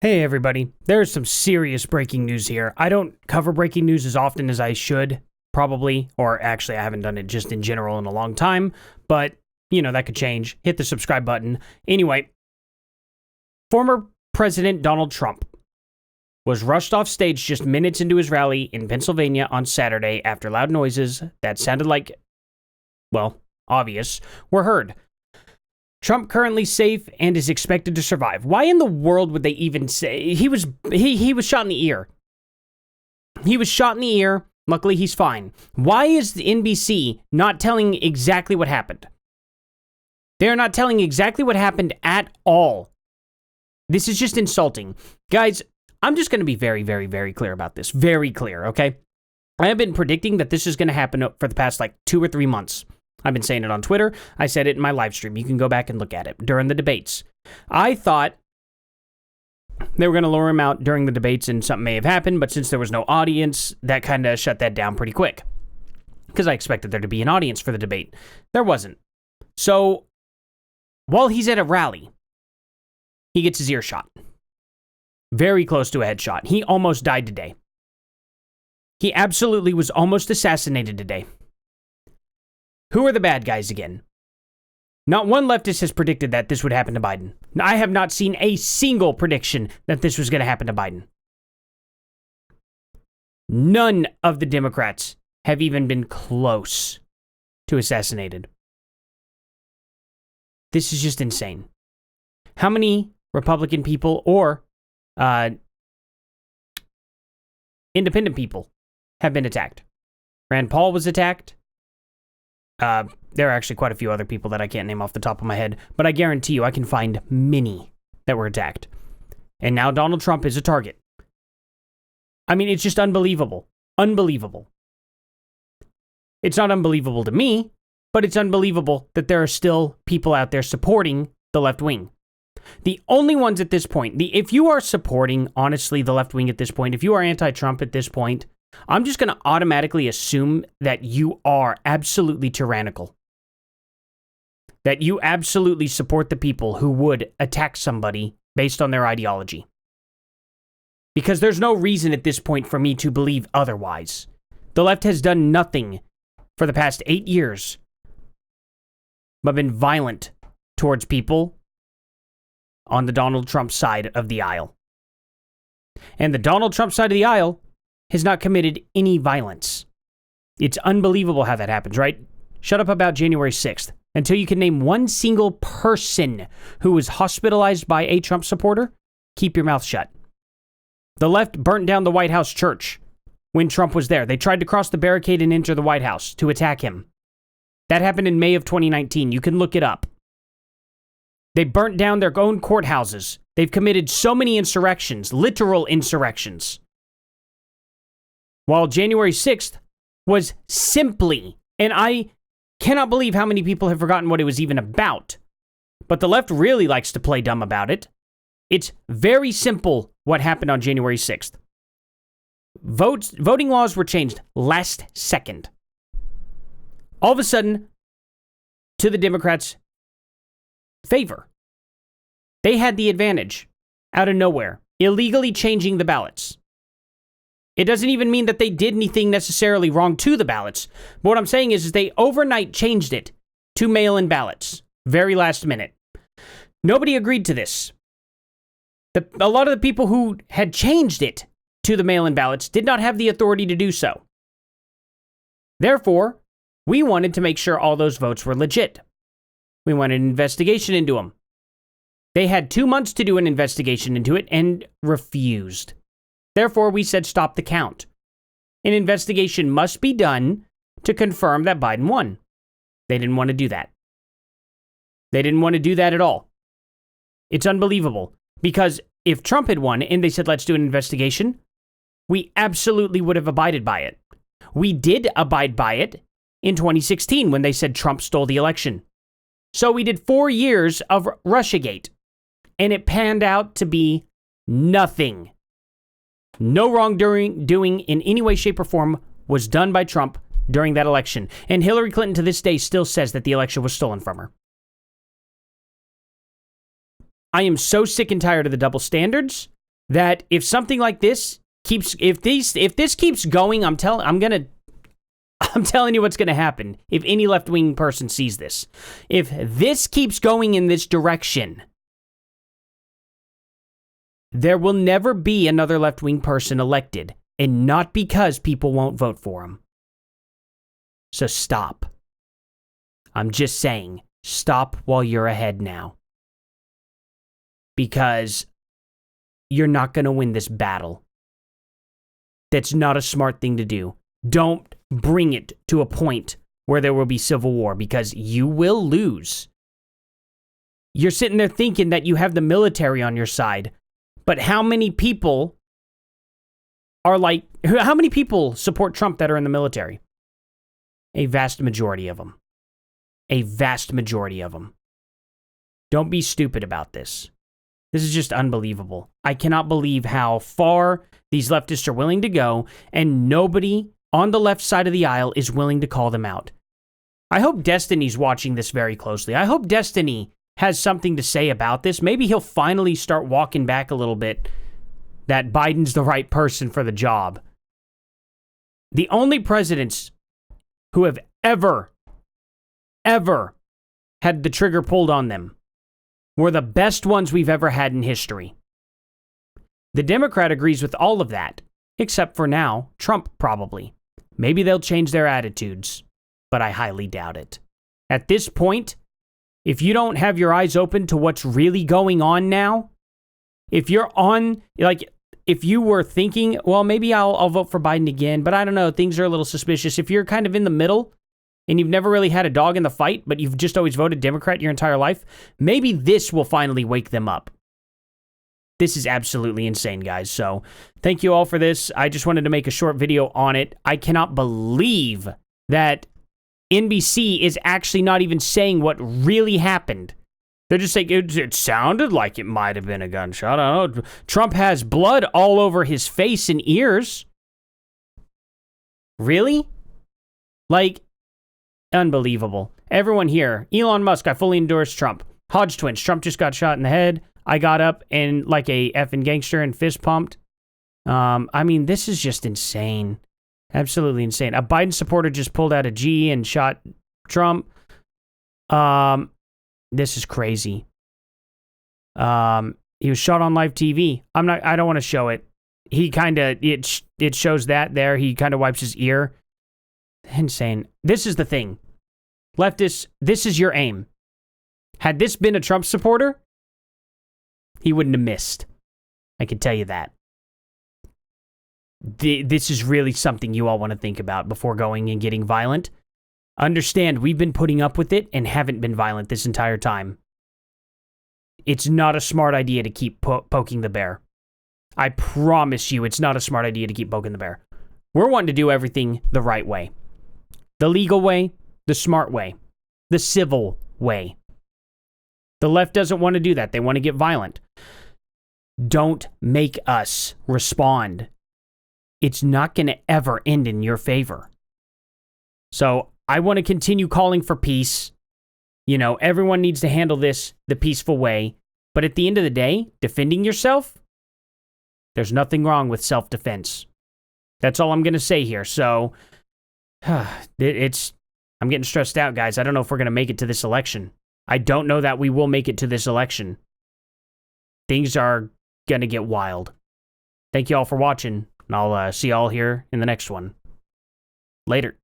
Hey everybody, there's some serious breaking news here. I don't cover breaking news as often as I should, probably, or actually I haven't done it just in general in a long time, but, you know, that could change. Hit the subscribe button. Anyway, former President Donald Trump was rushed off stage just minutes into his rally in Pennsylvania on Saturday after loud noises that sounded like, well, obvious, were heard. Trump currently safe and is expected to survive. Why in the world would they even say he was shot in the ear? He was shot in the ear. Luckily, he's fine. Why is the NBC not telling exactly what happened? They're not telling exactly what happened at all. This is just insulting. Guys, I'm just going to be very, very, very clear about this. Very clear, okay? I have been predicting that this is going to happen for the past 2 or 3 months. I've been saying it on Twitter. I said it in my live stream. You can go back and look at it during the debates. I thought they were going to lure him out during the debates and something may have happened, but since there was no audience, that kind of shut that down pretty quick. Because I expected there to be an audience for the debate. There wasn't. So, while he's at a rally, he gets his ear shot. Very close to a headshot. He almost died today. He absolutely was almost assassinated today. Who are the bad guys again? Not one leftist has predicted that this would happen to Biden. I have not seen a single prediction that this was going to happen to Biden. None of the Democrats have even been close to assassinated. This is just insane. How many Republican people or independent people have been attacked? Rand Paul was attacked. There are actually quite a few other people that I can't name off the top of my head, but I guarantee you I can find many that were attacked. And now Donald Trump is a target. I mean, it's just unbelievable. Unbelievable. It's not unbelievable to me, but it's unbelievable that there are still people out there supporting the left wing. The only ones at this point, if you are supporting, honestly, the left wing at this point, if you are anti-Trump at this point, I'm just going to automatically assume that you are absolutely tyrannical. That you absolutely support the people who would attack somebody based on their ideology. Because there's no reason at this point for me to believe otherwise. The left has done nothing for the past 8 years but been violent towards people on the Donald Trump side of the aisle. And the Donald Trump side of the aisle has not committed any violence. It's unbelievable how that happens, right? Shut up about January 6th. Until you can name one single person who was hospitalized by a Trump supporter, keep your mouth shut. The left burnt down the White House church when Trump was there. They tried to cross the barricade and enter the White House to attack him. That happened in May of 2019. You can look it up. They burnt down their own courthouses. They've committed so many insurrections, literal insurrections. While January 6th was simply, and I cannot believe how many people have forgotten what it was even about, but the left really likes to play dumb about it. It's very simple what happened on January 6th. Voting laws were changed last second. All of a sudden, to the Democrats' favor. They had the advantage out of nowhere, illegally changing the ballots. It doesn't even mean that they did anything necessarily wrong to the ballots. But what I'm saying is they overnight changed it to mail-in ballots. Very last minute. Nobody agreed to this. A lot of the people who had changed it to the mail-in ballots did not have the authority to do so. Therefore, we wanted to make sure all those votes were legit. We wanted an investigation into them. They had 2 months to do an investigation into it and refused. Therefore, we said stop the count. An investigation must be done to confirm that Biden won. They didn't want to do that. They didn't want to do that at all. It's unbelievable. Because if Trump had won and they said let's do an investigation, we absolutely would have abided by it. We did abide by it in 2016 when they said Trump stole the election. So we did 4 years of Russiagate. And it panned out to be nothing. No wrongdoing in any way, shape, or form was done by Trump during that election. And Hillary Clinton to this day still says that the election was stolen from her. I am so sick and tired of the double standards. that if something like this keeps, if this keeps going, I'm telling you what's going to happen if any left-wing person sees this. If this keeps going in this direction, there will never be another left-wing person elected, and not because people won't vote for him. So stop. I'm just saying, stop while you're ahead now. Because you're not going to win this battle. That's not a smart thing to do. Don't bring it to a point where there will be civil war, because you will lose. You're sitting there thinking that you have the military on your side, but how many people how many people support Trump that are in the military? A vast majority of them. A vast majority of them. Don't be stupid about this. This is just unbelievable. I cannot believe how far these leftists are willing to go, and nobody on the left side of the aisle is willing to call them out. I hope Destiny's watching this very closely. I hope Destiny has something to say about this. Maybe he'll finally start walking back a little bit that Biden's the right person for the job. The only presidents who have ever had the trigger pulled on them were the best ones we've ever had in history. The Democrat agrees with all of that, except for now, Trump probably. Maybe they'll change their attitudes, but I highly doubt it. At this point, if you don't have your eyes open to what's really going on now, if you're on, if you were thinking, well, maybe I'll vote for Biden again, but I don't know, things are a little suspicious. If you're kind of in the middle and you've never really had a dog in the fight, but you've just always voted Democrat your entire life, maybe this will finally wake them up. This is absolutely insane, guys. So thank you all for this. I just wanted to make a short video on it. I cannot believe that NBC is actually not even saying what really happened. They're just saying it sounded like it might have been a gunshot. I don't know. Trump has blood all over his face and ears. Really? Unbelievable. Everyone here. Elon Musk, I fully endorse Trump. Hodge twins. Trump just got shot in the head. I got up and like a effing gangster and fist pumped. I mean, this is just insane. Absolutely insane. A Biden supporter just pulled out a G and shot Trump. This is crazy. He was shot on live TV. I don't want to show it. He kind of, it shows that there. He kind of wipes his ear. Insane. This is the thing. Leftists, this is your aim. Had this been a Trump supporter, he wouldn't have missed. I can tell you that. This is really something you all want to think about before going and getting violent. Understand, we've been putting up with it and haven't been violent this entire time. It's not a smart idea to keep poking the bear. I promise you, it's not a smart idea to keep poking the bear. We're wanting to do everything the right way. The legal way, the smart way, the civil way. The left doesn't want to do that. They want to get violent. Don't make us respond. It's not going to ever end in your favor. So I want to continue calling for peace. You know, everyone needs to handle this the peaceful way. But at the end of the day, defending yourself, there's nothing wrong with self-defense. That's all I'm going to say here. So, I'm getting stressed out, guys. I don't know if we're going to make it to this election. I don't know that we will make it to this election. Things are going to get wild. Thank you all for watching, and I'll see you all here in the next one. Later.